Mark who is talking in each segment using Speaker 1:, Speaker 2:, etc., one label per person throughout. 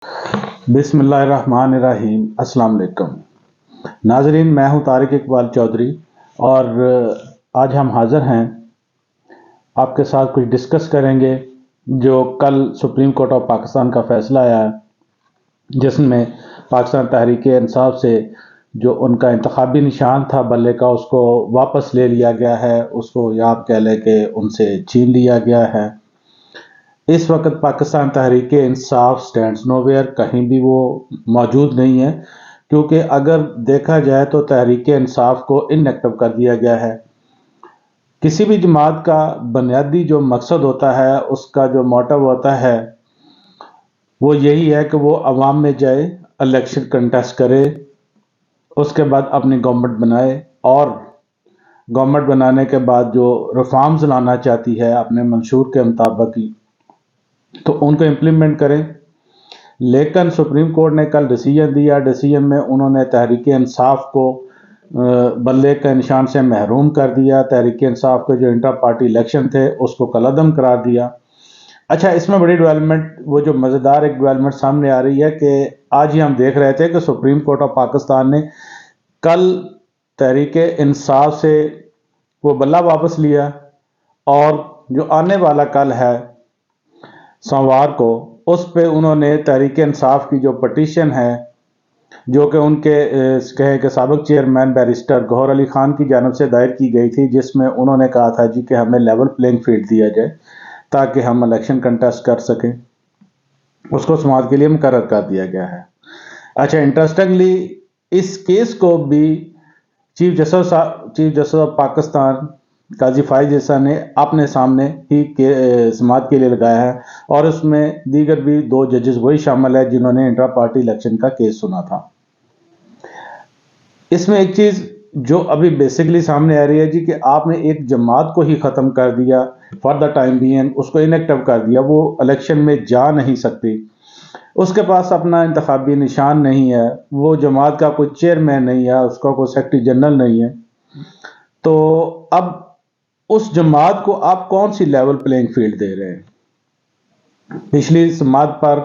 Speaker 1: بسم اللہ الرحمن الرحیم۔ السلام علیکم ناظرین، میں ہوں طارق اقبال چودھری اور آج ہم حاضر ہیں آپ کے ساتھ کچھ ڈسکس کریں گے جو کل سپریم کورٹ آف پاکستان کا فیصلہ آیا ہے، جس میں پاکستان تحریک انصاف سے جو ان کا انتخابی نشان تھا بلے کا، اس کو واپس لے لیا گیا ہے، اس کو یا آپ کہہ لیں کہ ان سے چھین لیا گیا ہے۔ اس وقت Pakistan Tehreek Insaf stands know where, کہیں بھی وہ موجود نہیں ہے، کیونکہ اگر دیکھا جائے تو تحریک انصاف کو انیکٹو کر دیا گیا ہے۔ کسی بھی جماعت کا بنیادی جو مقصد ہوتا ہے، اس کا جو موٹو ہوتا ہے، وہ یہی ہے کہ وہ عوام میں جائے، الیکشن کنٹیسٹ کرے، اس کے بعد اپنی گورنمنٹ بنائے، اور گورنمنٹ بنانے کے بعد جو ریفارمز لانا چاہتی ہے اپنے منشور کے مطابق ہی، تو ان کو امپلیمنٹ کریں۔ لیکن سپریم کورٹ نے کل ڈیسیجن میں انہوں نے تحریک انصاف کو بلے کے نشان سے محروم کر دیا۔ تحریک انصاف کے جو انٹرا پارٹی الیکشن تھے اس کو کالعدم قرار دیا۔ اچھا، اس میں بڑی ڈیولپمنٹ، وہ جو مزیدار ایک ڈیولپمنٹ سامنے آ رہی ہے کہ آج ہی ہم دیکھ رہے تھے کہ سپریم کورٹ آف پاکستان نے کل تحریک انصاف سے وہ بلہ واپس لیا، اور جو آنے والا کل ہے سوموار کو، اس پہ انہوں نے تحریک انصاف کی جو پٹیشن ہے، جو کہ ان کے کہے کہ سابق چیئرمین بیرسٹر گوہر علی خان کی جانب سے دائر کی گئی تھی، جس میں انہوں نے کہا تھا کہ ہمیں لیول پلینگ فیلڈ دیا جائے تاکہ ہم الیکشن کنٹیسٹ کر سکیں، اس کو سماعت کے لیے مقرر کر دیا گیا ہے۔ اچھا، انٹرسٹنگلی اس کیس کو بھی چیف جسٹس آف پاکستان قاضی فائز عیسیٰ نے اپنے سامنے ہی سماعت کے لیے لگایا ہے، اور اس میں دیگر بھی 2 ججز وہی شامل ہے جنہوں نے انٹرا پارٹی الیکشن کا کیس سنا تھا۔ اس میں ایک چیز جو ابھی بیسکلی سامنے آ رہی ہے کہ آپ نے ایک جماعت کو ہی ختم کر دیا فار دا ٹائم بینگ، اس کو انیکٹو کر دیا، وہ الیکشن میں جا نہیں سکتی، اس کے پاس اپنا انتخابی نشان نہیں ہے، وہ جماعت کا کوئی چیئرمین نہیں ہے، اس کا کوئی سیکرٹری جنرل نہیں ہے، تو اب اس جماعت کو آپ کون سی لیول پلینگ فیلڈ دے رہے ہیں؟ پچھلی سماعت پر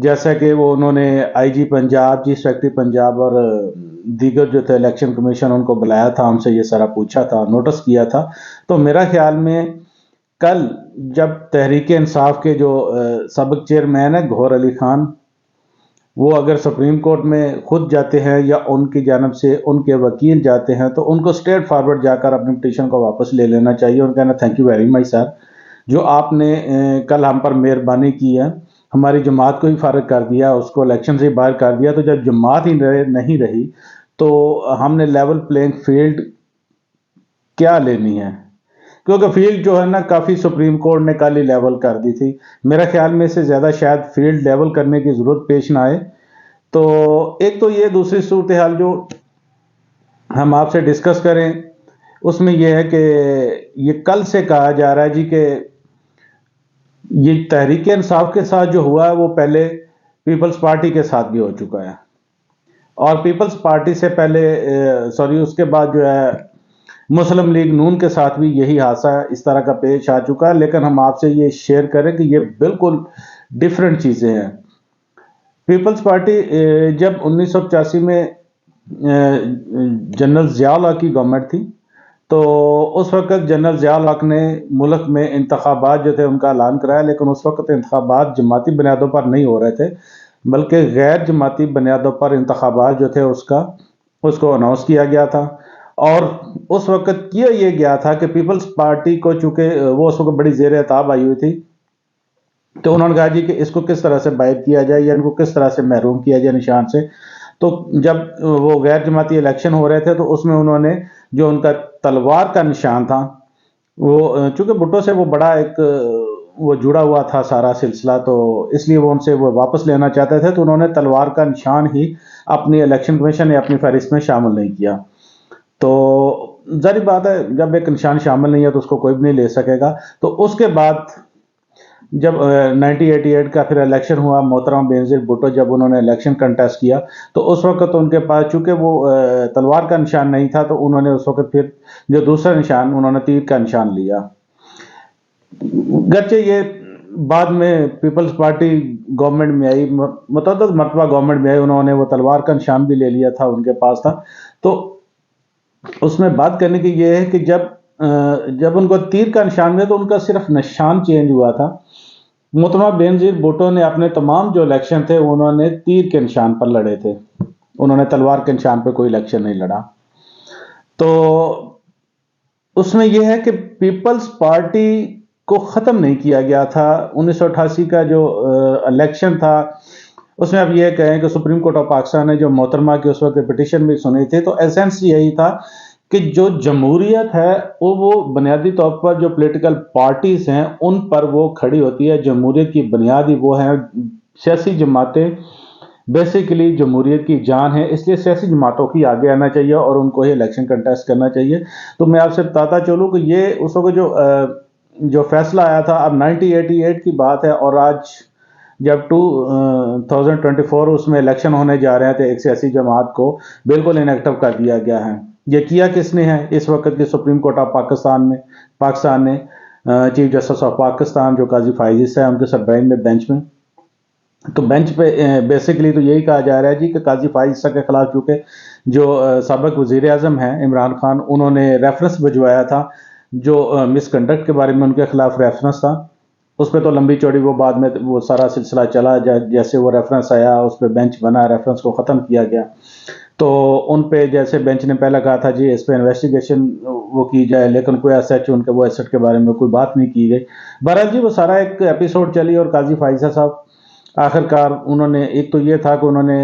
Speaker 1: جیسا کہ وہ انہوں نے آئی جی پنجاب، چیف سیکرٹری پنجاب اور دیگر جو تھے الیکشن کمیشن، ان کو بلایا تھا، ہم سے یہ سارا پوچھا تھا، نوٹس کیا تھا، تو میرا خیال میں کل جب تحریک انصاف کے جو سابق چیئرمین ہے گوہر علی خان، وہ اگر سپریم کورٹ میں خود جاتے ہیں یا ان کی جانب سے ان کے وکیل جاتے ہیں، تو ان کو اسٹریٹ فارورڈ جا کر اپنی پٹیشن کو واپس لے لینا چاہیے، ان کہنا تھینک یو ویری مچ سر، جو آپ نے کل ہم پر مہربانی کی ہے، ہماری جماعت کو ہی فارغ کر دیا، اس کو الیکشن سے باہر کر دیا، تو جب جماعت ہی نہیں رہی تو ہم نے لیول پلینگ فیلڈ کیا لینی ہے؟ کیونکہ فیلڈ جو ہے نا کافی سپریم کورٹ نے کل ہی لیول کر دی تھی، میرا خیال میں اس سے زیادہ شاید فیلڈ لیول کرنے کی ضرورت پیش نہ آئے۔ تو ایک تو یہ، دوسری صورتحال جو ہم آپ سے ڈسکس کریں اس میں یہ ہے کہ یہ کل سے کہا جا رہا ہے کہ یہ تحریک انصاف کے ساتھ جو ہوا ہے وہ پہلے پیپلز پارٹی کے ساتھ بھی ہو چکا ہے، اور پیپلز پارٹی سے پہلے اس کے بعد جو ہے مسلم لیگ نون کے ساتھ بھی یہی حادثہ اس طرح کا پیش آ چکا ہے، لیکن ہم آپ سے یہ شیئر کریں کہ یہ بالکل ڈیفرنٹ چیزیں ہیں۔ پیپلز پارٹی جب 1985 میں جنرل ضیاء الحق کی گورنمنٹ تھی، تو اس وقت جنرل ضیاء الحق نے ملک میں انتخابات جو تھے ان کا اعلان کرایا، لیکن اس وقت انتخابات جماعتی بنیادوں پر نہیں ہو رہے تھے، بلکہ غیر جماعتی بنیادوں پر انتخابات جو تھے اس کو اناؤنس کیا گیا تھا، اور اس وقت کیا یہ گیا تھا کہ پیپلز پارٹی کو، چونکہ وہ اس وقت بڑی زیر عتاب آئی ہوئی تھی، تو انہوں نے کہا کہ اس کو کس طرح سے باعث کیا جائے یا ان کو کس طرح سے محروم کیا جائے نشان سے۔ تو جب وہ غیر جماعتی الیکشن ہو رہے تھے تو اس میں انہوں نے جو ان کا تلوار کا نشان تھا، وہ چونکہ بھٹو سے وہ بڑا ایک وہ جڑا ہوا تھا سارا سلسلہ، تو اس لیے وہ ان سے وہ واپس لینا چاہتے تھے، تو انہوں نے تلوار کا نشان ہی اپنی الیکشن کمیشن نے اپنی فہرست میں شامل نہیں کیا۔ تو ظاہر بات ہے جب ایک نشان شامل نہیں ہے تو اس کو کوئی بھی نہیں لے سکے گا۔ تو اس کے بعد جب 1988 کا پھر الیکشن ہوا، محترم بینظیر بھٹو جب انہوں نے الیکشن کنٹیسٹ کیا، تو اس وقت ان کے پاس چونکہ وہ تلوار کا نشان نہیں تھا، تو انہوں نے اس وقت پھر جو دوسرا نشان انہوں نے تیر کا نشان لیا۔ گرچہ یہ بعد میں پیپلز پارٹی گورنمنٹ میں آئی، متعدد مرتبہ گورنمنٹ میں آئی، انہوں نے وہ تلوار کا نشان بھی لے لیا تھا، ان کے پاس تھا۔ تو اس میں بات کرنے کی یہ ہے کہ جب ان کو تیر کا نشان ملا تو ان کا صرف نشان چینج ہوا تھا۔ محترمہ بینظیر بھٹو نے اپنے تمام جو الیکشن تھے انہوں نے تیر کے نشان پر لڑے تھے، انہوں نے تلوار کے نشان پہ کوئی الیکشن نہیں لڑا۔ تو اس میں یہ ہے کہ پیپلز پارٹی کو ختم نہیں کیا گیا تھا۔ 1988 کا جو الیکشن تھا اس میں آپ یہ کہیں کہ سپریم کورٹ آف پاکستان نے جو محترمہ کی اس وقت پٹیشن بھی سنی تھی، تو ایسنس یہی تھا کہ جو جمہوریت ہے وہ بنیادی طور پر جو پولیٹیکل پارٹیز ہیں ان پر وہ کھڑی ہوتی ہے۔ جمہوریت کی بنیادی وہ ہیں سیاسی جماعتیں، بیسیکلی جمہوریت کی جان ہے، اس لیے سیاسی جماعتوں کی آگے آنا چاہیے اور ان کو ہی الیکشن کنٹیسٹ کرنا چاہیے۔ تو میں آپ سے بتاتا چلوں کہ یہ اس وقت جو فیصلہ آیا تھا، اب 1988 کی بات ہے، اور آج جب 2024 اس میں الیکشن ہونے جا رہے ہیں تو ایک سیاسی جماعت کو بالکل انیکٹو کر دیا گیا ہے۔ یہ کیا کس نے ہے؟ اس وقت کی سپریم کورٹ آف پاکستان نے چیف جسٹس آف پاکستان جو قاضی فائز عیسی ہے ان کے سربراہی میں بینچ میں، تو بینچ پہ بیسیکلی تو یہی کہا جا رہا ہے جی کہ قاضی فائز عیسی کے خلاف چونکہ جو سابق وزیر اعظم ہیں عمران خان، انہوں نے ریفرنس بھجوایا تھا جو مس کنڈکٹ کے بارے میں ان کے خلاف ریفرنس تھا، اس پہ تو لمبی چوڑی وہ بعد میں وہ سارا سلسلہ چلا، جیسے وہ ریفرنس آیا اس پہ بینچ بنا، ریفرنس کو ختم کیا گیا۔ تو ان پہ جیسے بینچ نے پہلے کہا تھا جی اس پہ انویسٹیگیشن وہ کی جائے، لیکن کوئی ایسا ان کے وہ ایسٹ کے بارے میں کوئی بات نہیں کی گئی۔ بہرحال جی وہ سارا ایک ایپیسوڈ چلی اور قاضی فائز عیسی صاحب آخرکار انہوں نے ایک تو یہ تھا کہ انہوں نے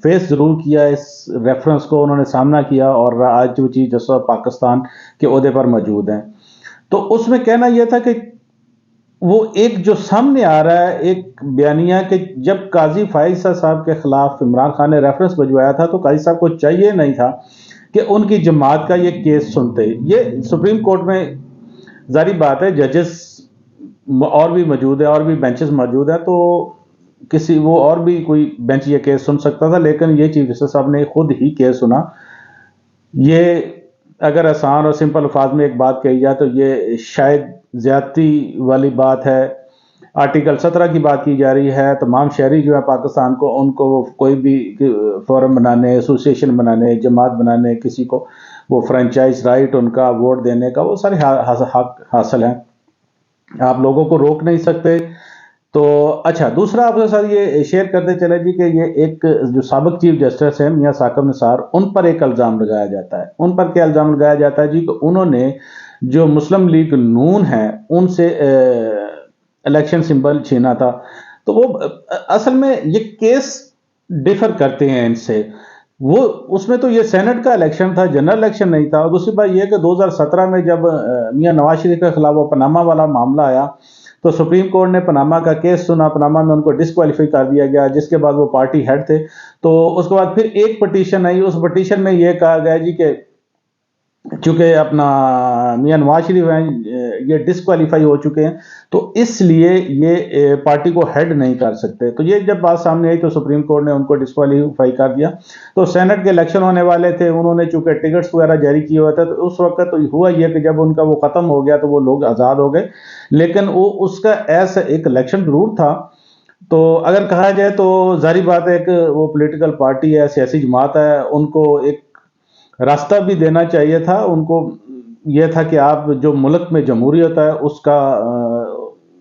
Speaker 1: فیس ضرور کیا اس ریفرنس کو، انہوں نے سامنا کیا، اور آج جو چیف جسٹس آف پاکستان کے عہدے پر موجود ہیں۔ تو اس میں کہنا یہ تھا کہ وہ ایک جو سامنے آ رہا ہے ایک بیانیہ کہ جب قاضی فائز عیسی صاحب کے خلاف عمران خان نے ریفرنس بھجوایا تھا تو قاضی صاحب کو چاہیے نہیں تھا کہ ان کی جماعت کا یہ کیس سنتے۔ یہ سپریم کورٹ میں ظاہری بات ہے ججز اور بھی موجود ہے اور بھی بینچز موجود ہیں، تو وہ اور بھی کوئی بینچ یہ کیس سن سکتا تھا، لیکن یہ چیف جسٹس صاحب نے خود ہی کیس سنا۔ یہ اگر آسان اور سمپل الفاظ میں ایک بات کہی جائے تو یہ شاید زیادتی والی بات ہے۔ آرٹیکل 17 کی بات کی جا رہی ہے، تمام شہری جو ہے پاکستان کو، ان کو کوئی بھی فورم بنانے، ایسوسیشن بنانے، جماعت بنانے، کسی کو وہ فرنچائز رائٹ ان کا ووٹ دینے کا وہ سارے حق حاصل ہیں، آپ لوگوں کو روک نہیں سکتے۔ تو اچھا دوسرا آپ کے ساتھ یہ شیئر کرتے چلے جی کہ یہ ایک جو سابق چیف جسٹس ہیں میاں ثاقب نثار، ان پر ایک الزام لگایا جاتا ہے۔ ان پر کیا الزام لگایا جاتا ہے جی کہ انہوں نے جو مسلم لیگ نون ہے ان سے الیکشن سمبل چھینا تھا۔ تو وہ اصل میں یہ کیس ڈیفر کرتے ہیں ان سے، وہ اس میں تو یہ سینٹ کا الیکشن تھا، جنرل الیکشن نہیں تھا۔ اور دوسری بات یہ کہ 2017 میں جب میاں نواز شریف کے خلاف وہ پاناما والا معاملہ آیا تو سپریم کورٹ نے پاناما کا کیس سنا، پاناما میں ان کو ڈسکوالیفائی کر دیا گیا، جس کے بعد وہ پارٹی ہیڈ تھے۔ تو اس کے بعد پھر ایک پٹیشن آئی، اس پٹیشن میں یہ کہا گیا جی کہ چونکہ اپنا میاں نواز شریف ہیں یہ ڈسکوالیفائی ہو چکے ہیں تو اس لیے یہ پارٹی کو ہیڈ نہیں کر سکتے۔ تو یہ جب بات سامنے آئی تو سپریم کورٹ نے ان کو ڈسکوالیفائی کر دیا۔ تو سینٹ کے الیکشن ہونے والے تھے، انہوں نے چونکہ ٹکٹس وغیرہ جاری کیے ہوئے تھے تو اس وقت تو ہوا یہ کہ جب ان کا وہ ختم ہو گیا تو وہ لوگ آزاد ہو گئے، لیکن وہ اس کا ایسا ایک الیکشن ضرور تھا۔ تو اگر کہا جائے تو ظاہری بات ہے کہ وہ پولیٹیکل پارٹی ہے، سیاسی جماعت ہے، ان کو ایک راستہ بھی دینا چاہیے تھا۔ ان کو یہ تھا کہ آپ جو ملک میں جمہوریت ہے اس کا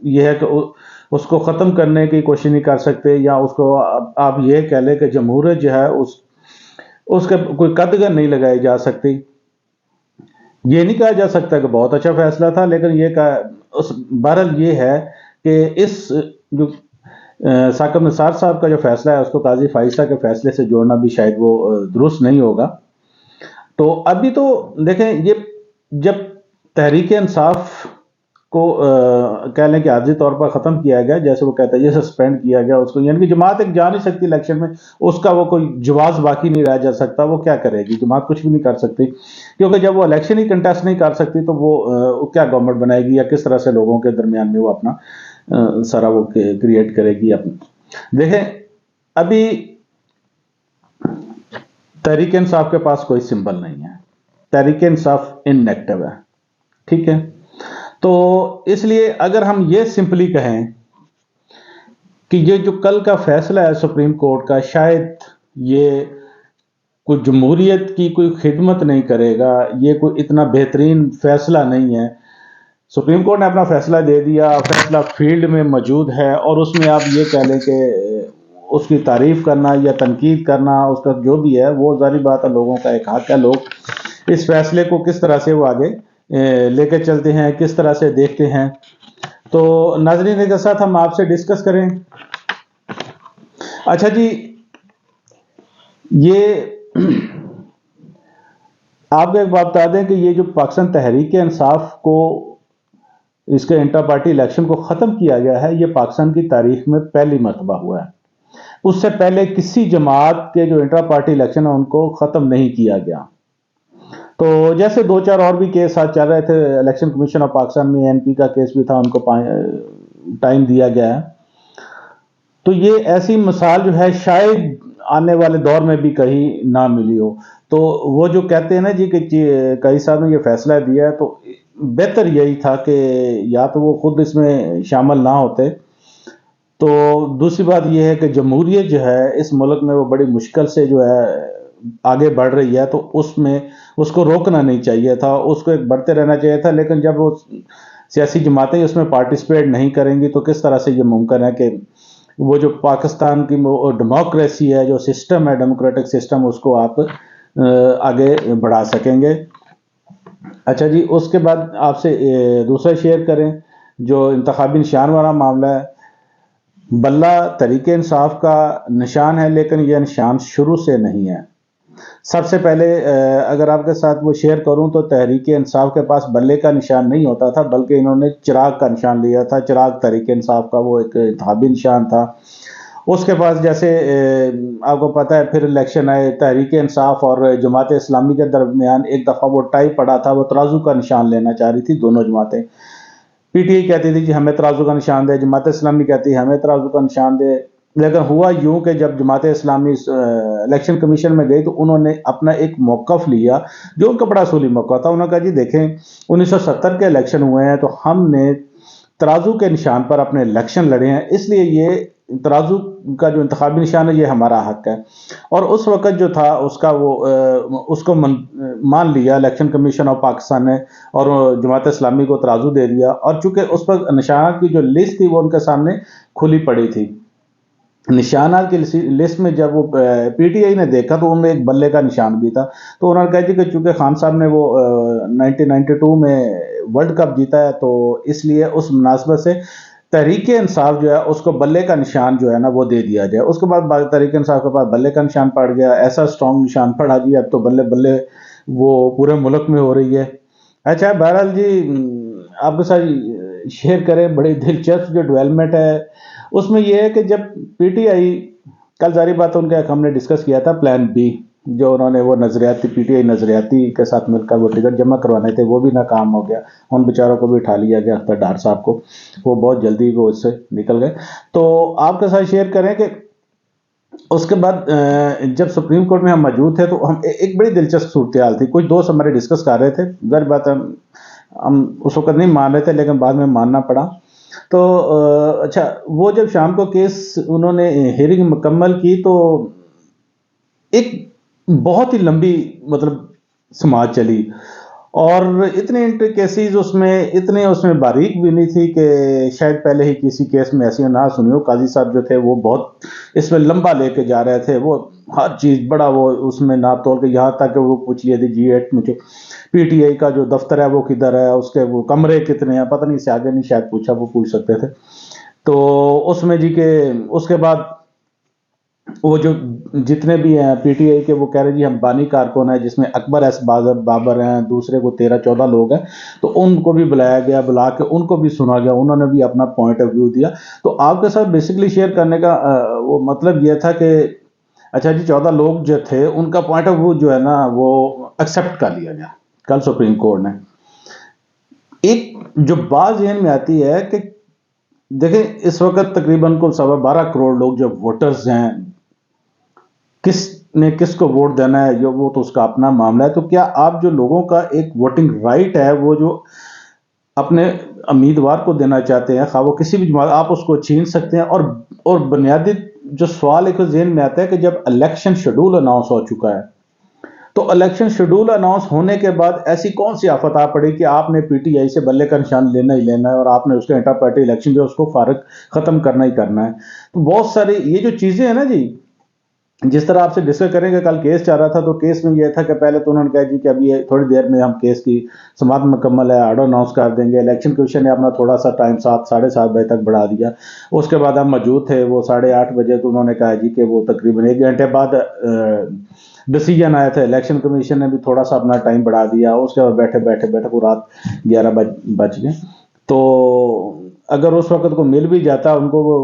Speaker 1: یہ ہے کہ اس کو ختم کرنے کی کوشش نہیں کر سکتے، یا اس کو آپ یہ کہہ لیں کہ جمہوریت جو ہے اس کے کوئی قدغن نہیں لگائی جا سکتی۔ یہ نہیں کہا جا سکتا کہ بہت اچھا فیصلہ تھا، لیکن یہ بہرحال یہ ہے کہ اس جو ثاقب نثار صاحب کا جو فیصلہ ہے اس کو قاضی فائز عیسی کے فیصلے سے جوڑنا بھی شاید وہ درست نہیں ہوگا۔ تو ابھی تو دیکھیں یہ جب تحریک انصاف کو کہہ لیں کہ عارضی طور پر ختم کیا گیا، جیسے وہ کہتا ہے یہ سسپینڈ کیا گیا اس کو، یعنی کہ جماعت ایک جا نہیں سکتی الیکشن میں، اس کا وہ کوئی جواز باقی نہیں رہ جا سکتا، وہ کیا کرے گی؟ جماعت کچھ بھی نہیں کر سکتی، کیونکہ جب وہ الیکشن ہی کنٹیسٹ نہیں کر سکتی تو وہ کیا گورنمنٹ بنائے گی، یا کس طرح سے لوگوں کے درمیان میں وہ اپنا سارا وہ کریٹ کرے گی اپنا۔ دیکھیں ابھی تحریک انصاف کے پاس کوئی سمبل نہیں ہے، تحریک انصاف ان ایکٹیو ہے، ٹھیک ہے؟ تو اس لیے اگر ہم یہ سمپلی کہیں کہ یہ جو کل کا فیصلہ ہے سپریم کورٹ کا، شاید یہ کوئی جمہوریت کی کوئی خدمت نہیں کرے گا، یہ کوئی اتنا بہترین فیصلہ نہیں ہے۔ سپریم کورٹ نے اپنا فیصلہ دے دیا، فیصلہ فیلڈ میں موجود ہے، اور اس میں آپ یہ کہہ لیں کہ اس کی تعریف کرنا یا تنقید کرنا، اس کا جو بھی ہے وہ ظاہری بات ہے، لوگوں کا ایک حق ہے، لوگ اس فیصلے کو کس طرح سے وہ آگے لے کے چلتے ہیں، کس طرح سے دیکھتے ہیں۔ تو ناظرین کے ساتھ ہم آپ سے ڈسکس کریں۔ اچھا جی، یہ آپ کو ایک بات بتا دیں کہ یہ جو پاکستان تحریک انصاف کو اس کے انٹر پارٹی الیکشن کو ختم کیا گیا ہے، یہ پاکستان کی تاریخ میں پہلی مرتبہ ہوا ہے۔ اس سے پہلے کسی جماعت کے جو انٹر پارٹی الیکشن ہے ان کو ختم نہیں کیا گیا۔ تو جیسے دو چار اور بھی کیس آج چل رہے تھے، الیکشن کمیشن آف پاکستان میں این پی کا کیس بھی تھا، ان کو ٹائم دیا گیا ہے۔ تو یہ ایسی مثال جو ہے شاید آنے والے دور میں بھی کہیں نہ ملی ہو۔ تو وہ جو کہتے ہیں نا جی کہ کئی صاحب نے یہ فیصلہ دیا ہے، تو بہتر یہی تھا کہ یا تو وہ خود اس میں شامل نہ ہوتے۔ تو دوسری بات یہ ہے کہ جمہوریت جو ہے اس ملک میں وہ بڑی مشکل سے جو ہے آگے بڑھ رہی ہے، تو اس میں اس کو روکنا نہیں چاہیے تھا، اس کو ایک بڑھتے رہنا چاہیے تھا۔ لیکن جب وہ سیاسی جماعتیں اس میں پارٹیسپیٹ نہیں کریں گی تو کس طرح سے یہ ممکن ہے کہ وہ جو پاکستان کی ڈیموکریسی ہے، جو سسٹم ہے ڈیموکریٹک سسٹم، اس کو آپ آگے بڑھا سکیں گے۔ اچھا جی، اس کے بعد آپ سے دوسرا شیئر کریں جو انتخابی نشان والا معاملہ ہے۔ بلہ تحریک انصاف کا نشان ہے، لیکن یہ نشان شروع سے نہیں ہے۔ سب سے پہلے اگر آپ کے ساتھ وہ شیئر کروں تو تحریک انصاف کے پاس بلے کا نشان نہیں ہوتا تھا، بلکہ انہوں نے چراغ کا نشان لیا تھا۔ چراغ تحریک انصاف کا وہ ایک انتخابی نشان تھا۔ اس کے بعد جیسے آپ کو پتہ ہے پھر الیکشن آئے، تحریک انصاف اور جماعت اسلامی کے درمیان ایک دفعہ وہ ٹائی پڑا تھا، وہ ترازو کا نشان لینا چاہ رہی تھی دونوں جماعتیں۔ پی ٹی آئی کہتی تھی کہ ہمیں ترازو کا نشان دے، جماعت اسلامی کہتی ہے ہمیں ترازو کا نشان دے۔ لیکن ہوا یوں کہ جب جماعت اسلامی الیکشن کمیشن میں گئی تو انہوں نے اپنا ایک موقف لیا جو ان کا بڑا اصولی موقف تھا۔ انہوں نے کہا جی دیکھیں 1970 کے الیکشن ہوئے ہیں تو ہم نے ترازو کے نشان پر اپنے الیکشن لڑے ہیں، اس لیے یہ ترازو کا جو انتخابی نشان ہے یہ ہمارا حق ہے۔ اور اس وقت جو تھا اس کو مان لیا الیکشن کمیشن آف پاکستان نے، اور جماعت اسلامی کو ترازو دے دیا۔ اور چونکہ اس پر نشانات کی جو لسٹ تھی وہ ان کے سامنے کھلی پڑی تھی، نشانات کی لسٹ میں جب وہ پی ٹی آئی نے دیکھا تو ان میں ایک بلے کا نشان بھی تھا۔ تو انہوں نے کہا جی کہ چونکہ خان صاحب نے وہ 1992 میں ورلڈ کپ جیتا ہے، تو اس لیے اس مناسبت سے تحریک انصاف جو ہے اس کو بلے کا نشان جو ہے نا وہ دے دیا جائے۔ اس کے بعد تحریک انصاف کے پاس بلے کا نشان پڑ گیا، ایسا سٹرونگ نشان پڑا جی اب تو بلے بلے وہ پورے ملک میں ہو رہی ہے۔ اچھا بہرحال جی، آپ کے ساتھ شیئر کریں بڑی دلچسپ جو ڈیولپمنٹ ہے اس میں یہ ہے کہ جب پی ٹی آئی کل ظاہری بات ان کے ہم نے ڈسکس کیا تھا پلان بی، جو انہوں نے وہ نظریاتی پی ٹی آئی نظریاتی کے ساتھ مل کر وہ ٹکٹ جمع کروانے تھے، وہ بھی ناکام ہو گیا، ان بیچاروں کو بھی اٹھا لیا گیا، اختر ڈار صاحب کو، وہ بہت جلدی وہ اس سے نکل گئے۔ تو آپ کے ساتھ شیئر کریں کہ اس کے بعد جب سپریم کورٹ میں ہم موجود تھے تو ہم ایک بڑی دلچسپ صورتحال تھی، کچھ دوست ہمارے ڈسکس کر رہے تھے، ظاہر بات ہم اس وقت نہیں مان رہے تھے لیکن بعد میں ماننا پڑا۔ تو اچھا وہ جب شام کو کیس انہوں نے ہیئرنگ مکمل کی تو ایک بہت ہی لمبی مطلب سماعت چلی، اور اتنے انٹریکیسیز اس میں باریک بھی نہیں تھی کہ شاید پہلے ہی کسی کیس میں ایسی نہ سنی ہو۔ قاضی صاحب جو تھے وہ بہت اس میں لمبا لے کے جا رہے تھے، وہ ہر چیز بڑا وہ اس میں ناپ تول کے، یہاں تک کہ وہ پوچھ لیا تھی G8 میں جو پی ٹی آئی کا جو دفتر ہے وہ کدھر ہے، اس کے وہ کمرے کتنے ہیں، پتہ نہیں اس سے آگے نہیں شاید پوچھا، وہ پوچھ سکتے تھے۔ تو اس میں جی کہ اس کے بعد وہ جو جتنے بھی ہیں پی ٹی آئی کے وہ کہہ رہے جی ہم بانی کارکن ہیں، جس میں اکبر ایس بابر ہیں، دوسرے کو 13-14 لوگ ہیں، تو ان کو بھی بلایا گیا، بلا کے ان کو بھی سنا گیا، انہوں نے بھی اپنا پوائنٹ آف ویو دیا۔ تو آپ کے ساتھ بیسیکلی شیئر کرنے کا وہ مطلب یہ تھا کہ اچھا جی 14 لوگ جو تھے ان کا پوائنٹ آف ویو جو ہے نا وہ ایکسیپٹ کر لیا گیا کل سپریم کورٹ نے۔ ایک جو بات ذہن میں آتی ہے کہ دیکھیں اس وقت تقریباً کو 12.25 کروڑ لوگ جو ووٹرز ہیں، کس نے کس کو ووٹ دینا ہے وہ تو اس کا اپنا معاملہ ہے۔ تو کیا آپ جو لوگوں کا ایک ووٹنگ رائٹ ہے وہ جو اپنے امیدوار کو دینا چاہتے ہیں، خواہ وہ کسی بھی جماعت، آپ اس کو چھین سکتے ہیں۔ اور بنیادی جو سوال ایک ذہن میں آتا ہے کہ جب الیکشن شیڈول اناؤنس ہو چکا ہے تو الیکشن شیڈول اناؤنس ہونے کے بعد ایسی کون سی آفت آ پڑی کہ آپ نے پی ٹی آئی سے بلے کا نشان لینا ہی لینا ہے اور آپ نے اس کے انٹر پارٹی الیکشن جو اس کو فارغ ختم کرنا ہی کرنا ہے۔ تو بہت ساری یہ جو چیزیں ہیں نا جی، جس طرح آپ سے ڈسکس کریں گے، کل کیس چل رہا تھا تو کیس میں یہ تھا کہ پہلے تو انہوں نے کہا جی کہ ابھی تھوڑی دیر میں ہم کیس کی سماعت مکمل ہے، آرڈر اناؤنس کر دیں گے۔ الیکشن کمیشن نے اپنا تھوڑا سا ٹائم 7 بجے تک بڑھا دیا۔ اس کے بعد ہم موجود تھے، وہ 8:30 بجے تو انہوں نے کہا جی کہ وہ تقریباً 1 گھنٹے بعد ڈیسیجن آیا تھا۔ الیکشن کمیشن نے بھی تھوڑا سا اپنا ٹائم بڑھا دیا۔ اس کے بعد بیٹھے وہ رات 11 بج گئے۔ تو اگر اس وقت کو مل بھی جاتا ان کو، وہ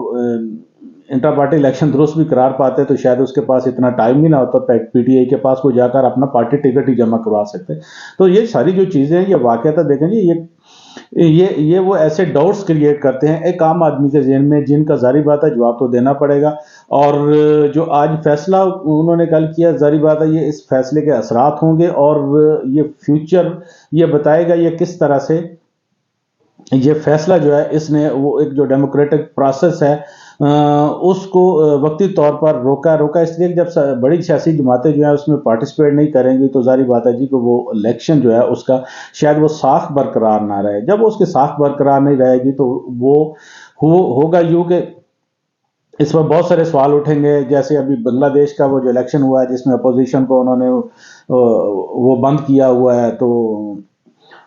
Speaker 1: انٹر پارٹی الیکشن درست بھی قرار پاتے تو شاید اس کے پاس اتنا ٹائم بھی نہ ہوتا، پی ٹی آئی کے پاس کو جا کر اپنا پارٹی ٹکٹ ہی جمع کروا سکتے۔ تو یہ ساری جو چیزیں یہ واقعات دیکھیں جی، یہ وہ ایسے ڈاؤٹس کریٹ کرتے ہیں ایک عام آدمی کے ذہن میں، جن کا ظاہری بات ہے جواب تو دینا پڑے گا۔ اور جو آج فیصلہ انہوں نے کل کیا، ظاہری بات ہے یہ اس فیصلے کے اثرات ہوں گے اور یہ فیوچر یہ بتائے گا یہ کس طرح سے یہ فیصلہ جو ہے اس نے وہ ایک جو ڈیموکریٹک پروسیس ہے اس کو وقتی طور پر روکا اس لیے کہ جب بڑی سیاسی جماعتیں جو ہیں اس میں پارٹیسپیٹ نہیں کریں گی تو ظاہری بات ہے جی کہ وہ الیکشن جو ہے اس کا شاید وہ ساکھ برقرار نہ رہے۔ جب اس کی ساکھ برقرار نہیں رہے گی تو وہ ہوگا یوں کہ اس پر بہت سارے سوال اٹھیں گے، جیسے ابھی بنگلہ دیش کا وہ جو الیکشن ہوا ہے جس میں اپوزیشن کو انہوں نے وہ بند کیا ہوا ہے، تو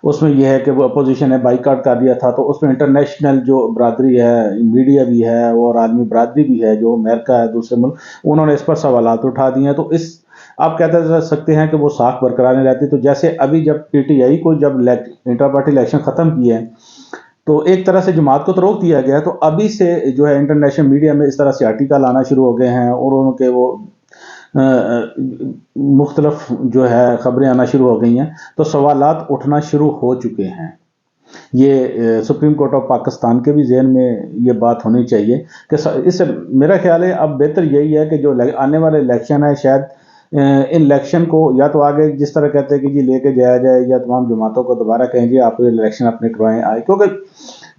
Speaker 1: اس میں یہ ہے کہ وہ اپوزیشن نے بائیکاٹ کر دیا تھا، تو اس میں انٹرنیشنل جو برادری ہے، میڈیا بھی ہے اور عالمی برادری بھی ہے جو امریکہ ہے، دوسرے ملک، انہوں نے اس پر سوالات اٹھا دیے ہیں۔ تو اس آپ کہتے سکتے ہیں کہ وہ ساکھ برقرار نہیں رہتی۔ تو جیسے ابھی جب پی ٹی آئی کو جب انٹر پارٹی الیکشن ختم کیے ہیں تو ایک طرح سے جماعت کو تو روک دیا گیا ہے، تو ابھی سے جو ہے انٹرنیشنل میڈیا میں اس طرح سے آرٹیکل آنا شروع ہو گئے ہیں اور ان کے وہ مختلف جو ہے خبریں آنا شروع ہو گئی ہیں، تو سوالات اٹھنا شروع ہو چکے ہیں۔ یہ سپریم کورٹ آف پاکستان کے بھی ذہن میں یہ بات ہونی چاہیے کہ اس سے میرا خیال ہے اب بہتر یہی ہے کہ جو آنے والے الیکشن ہے شاید ان الیکشن کو یا تو آگے جس طرح کہتے ہیں کہ جی لے کے جایا جائے، یا تمام جماعتوں کو دوبارہ کہیں جی آپ الیکشن اپنے کروائیں آئے، کیونکہ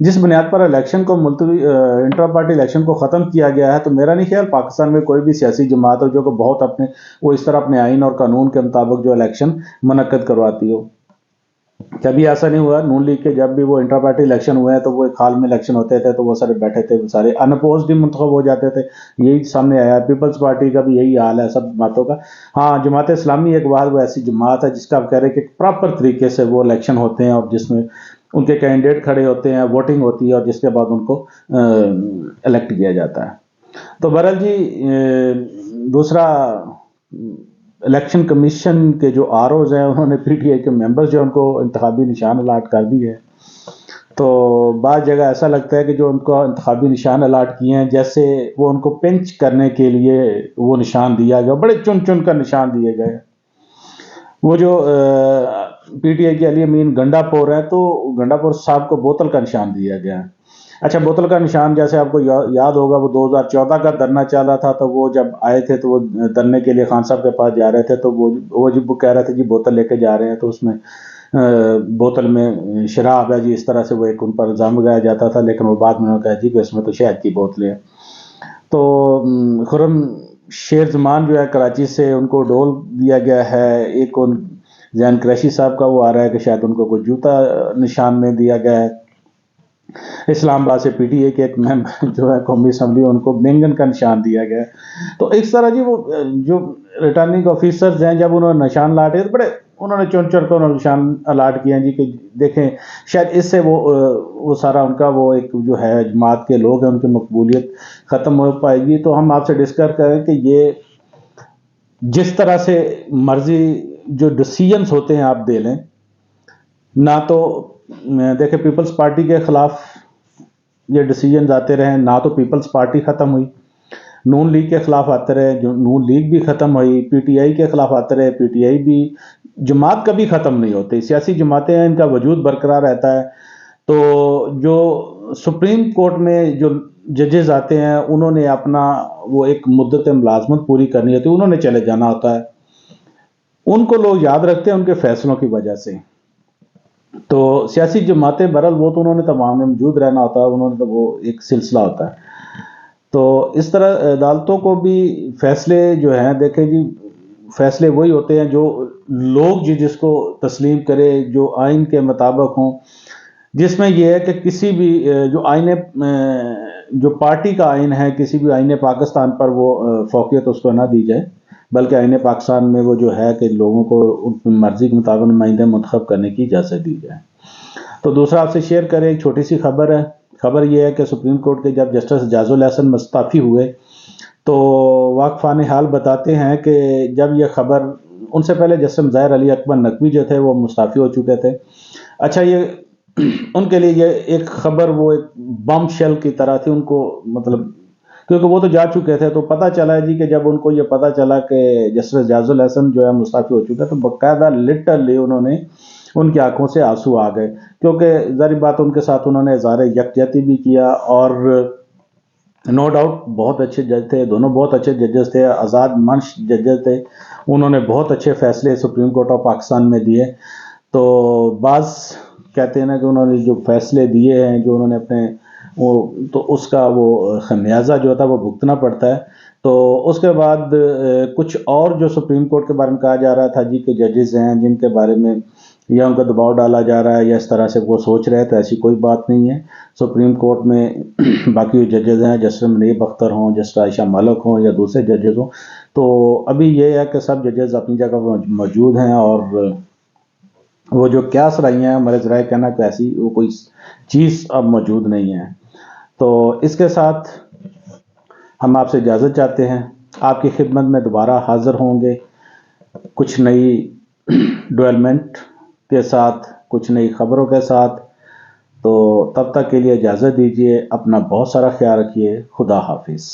Speaker 1: جس بنیاد پر الیکشن کو ملتوی انٹر پارٹی الیکشن کو ختم کیا گیا ہے تو میرا نہیں خیال پاکستان میں کوئی بھی سیاسی جماعت ہو جو کہ بہت وہ اس طرح اپنے آئین اور قانون کے مطابق جو الیکشن منعقد کرواتی ہو۔ کبھی ایسا نہیں ہوا، نون لیگ کے جب بھی وہ انٹر پارٹی الیکشن ہوئے ہیں تو وہ ایک حال میں الیکشن ہوتے تھے تو وہ سارے بیٹھے تھے، سارے ان اپوزڈ ہی منتخب ہو جاتے تھے، یہی سامنے آیا ہے۔ پیپلز پارٹی کا بھی یہی حال ہے سب جماعتوں کا۔ ہاں، جماعت اسلامی ایک وہ ایسی جماعت ہے جس کا آپ کہہ رہے ہیں کہ پراپر طریقے سے وہ الیکشن ہوتے ہیں اور جس میں ان کے کینڈیڈیٹ کھڑے ہوتے ہیں، ووٹنگ ہوتی ہے اور جس کے بعد ان کو الیکٹ کیا جاتا ہے۔ تو بہرحال جی، دوسرا الیکشن کمیشن کے جو آر اوز ہیں انہوں نے پی ٹی آئی کے ممبرز جو ان کو انتخابی نشان الاٹ کر دی ہے۔ تو بعض جگہ ایسا لگتا ہے کہ جو ان کو انتخابی نشان الاٹ کیے ہیں جیسے وہ ان کو پنچ کرنے کے لیے وہ نشان دیا گیا، بڑے چن کر نشان دیے گئے۔ وہ جو پی ٹی آئی کے علی امین گنڈا پور ہے تو گنڈا پور صاحب کو بوتل کا نشان دیا گیا ہے۔ اچھا، بوتل کا نشان جیسے آپ کو یاد ہوگا وہ 2014 کا دھرنا چلا تھا، تو وہ جب آئے تھے تو وہ دھرنے کے لیے خان صاحب کے پاس جا رہے تھے تو وہ جب کہہ رہے تھے جی بوتل لے کے جا رہے ہیں تو اس میں بوتل میں شراب ہے جی، اس طرح سے وہ ایک ان پر الزام لگایا جاتا تھا، لیکن وہ بعد میں انہوں نے کہا جی کہ اس میں تو شہد کی بوتلیں ہیں۔ تو خرم شیر زمان جو ہے کراچی سے، ان کو ڈول دیا گیا ہے۔ ایک زین قریشی صاحب کا وہ آ رہا ہے کہ شاید ان کو کوئی جوتا نشان میں دیا گیا ہے۔ اسلام آباد سے پی ٹی اے کے ایک ممبر جو ہے قومی اسمبلی، ان کو بینگن کا نشان دیا گیا۔ تو اس طرح جی وہ جو ریٹرننگ آفیسرز ہیں جب انہوں نے نشان لاٹے تو بڑے انہوں نے چن کر انہوں نے نشان الاٹ کیا جی کہ دیکھیں شاید اس سے وہ سارا ان کا وہ ایک جو ہے جماعت کے لوگ ہیں ان کی مقبولیت ختم ہو پائے گی۔ تو ہم آپ سے ڈسکس کریں کہ یہ جس طرح سے مرضی جو ڈیسیجنز ہوتے ہیں آپ دے لیں، نہ تو دیکھیں پیپلز پارٹی کے خلاف یہ ڈیسیجنز آتے رہے، نہ تو پیپلز پارٹی ختم ہوئی، نون لیگ کے خلاف آتے رہے، جو نون لیگ بھی ختم ہوئی، پی ٹی آئی کے خلاف آتے رہے، پی ٹی آئی بھی، جماعت کبھی ختم نہیں ہوتی، سیاسی جماعتیں ہیں ان کا وجود برقرار رہتا ہے۔ تو جو سپریم کورٹ میں جو ججز آتے ہیں انہوں نے اپنا وہ ایک مدت ملازمت پوری کرنی ہوتی ہے، انہوں نے چلے جانا ہوتا ہے، ان کو لوگ یاد رکھتے ہیں ان کے فیصلوں کی وجہ سے۔ تو سیاسی جماعتیں برحال وہ تو انہوں نے تمام میں موجود رہنا ہوتا ہے، انہوں نے تو وہ ایک سلسلہ ہوتا ہے۔ تو اس طرح عدالتوں کو بھی فیصلے جو ہیں، دیکھیں جی، فیصلے وہی ہوتے ہیں جو لوگ جس کو تسلیم کرے، جو آئین کے مطابق ہوں، جس میں یہ ہے کہ کسی بھی جو جو پارٹی کا آئین ہے، کسی بھی آئین پاکستان پر وہ فوقیت اس کو نہ دی جائے، بلکہ آئین پاکستان میں وہ جو ہے کہ لوگوں کو ان مرضی کے مطابق نمائندے منتخب کرنے کی اجازت دی جائے۔ تو دوسرا آپ سے شیئر کریں، ایک چھوٹی سی خبر ہے۔ خبر یہ ہے کہ سپریم کورٹ کے جب جسٹس اعجاز الحسن مستعفی ہوئے تو واقفان حال بتاتے ہیں کہ جب یہ خبر، ان سے پہلے جسٹس ظاہر علی اکبر نقوی جو تھے وہ مستعفی ہو چکے تھے۔ اچھا، یہ ان کے لیے یہ ایک خبر وہ ایک بم شیل کی طرح تھی، ان کو مطلب کیونکہ وہ تو جا چکے تھے، تو پتہ چلا جی کہ جب ان کو یہ پتہ چلا کہ جسٹس اعجاز الحسن جو ہے مستعفی ہو چکا، تو باقاعدہ لٹرلی انہوں نے، ان کی آنکھوں سے آنسو آ گئے، کیونکہ ظاہر بات ان کے ساتھ انہوں نے اظہار یکجہتی بھی کیا، اور نو ڈاؤٹ بہت اچھے جج تھے، دونوں بہت اچھے ججز تھے، آزاد منش ججز تھے، انہوں نے بہت اچھے فیصلے سپریم کورٹ آف پاکستان میں دیے۔ تو بعض کہتے ہیں نا کہ انہوں نے جو فیصلے دیے ہیں، جو انہوں نے اپنے تو اس کا وہ خمیازہ جو تھا وہ بھگتنا پڑتا ہے۔ تو اس کے بعد کچھ اور جو سپریم کورٹ کے بارے میں کہا جا رہا تھا جی کہ ججز ہیں جن کے بارے میں یا ان کا دباؤ ڈالا جا رہا ہے یا اس طرح سے وہ سوچ رہے ہیں، تو ایسی کوئی بات نہیں ہے۔ سپریم کورٹ میں باقی جو ججز ہیں، جسٹس منیب اختر ہوں، جسٹس عائشہ ملک ہوں یا دوسرے ججز ہوں، تو ابھی یہ ہے کہ سب ججز اپنی جگہ موجود ہیں، اور وہ جو قیاس رائیاں ہیں، ہمارے ذرائع کہنا کہ ایسی وہ کوئی چیز اب موجود نہیں ہے۔ تو اس کے ساتھ ہم آپ سے اجازت چاہتے ہیں، آپ کی خدمت میں دوبارہ حاضر ہوں گے کچھ نئی ڈیولپمنٹ کے ساتھ، کچھ نئی خبروں کے ساتھ۔ تو تب تک کے لیے اجازت دیجیے، اپنا بہت سارا خیال رکھیے، خدا حافظ۔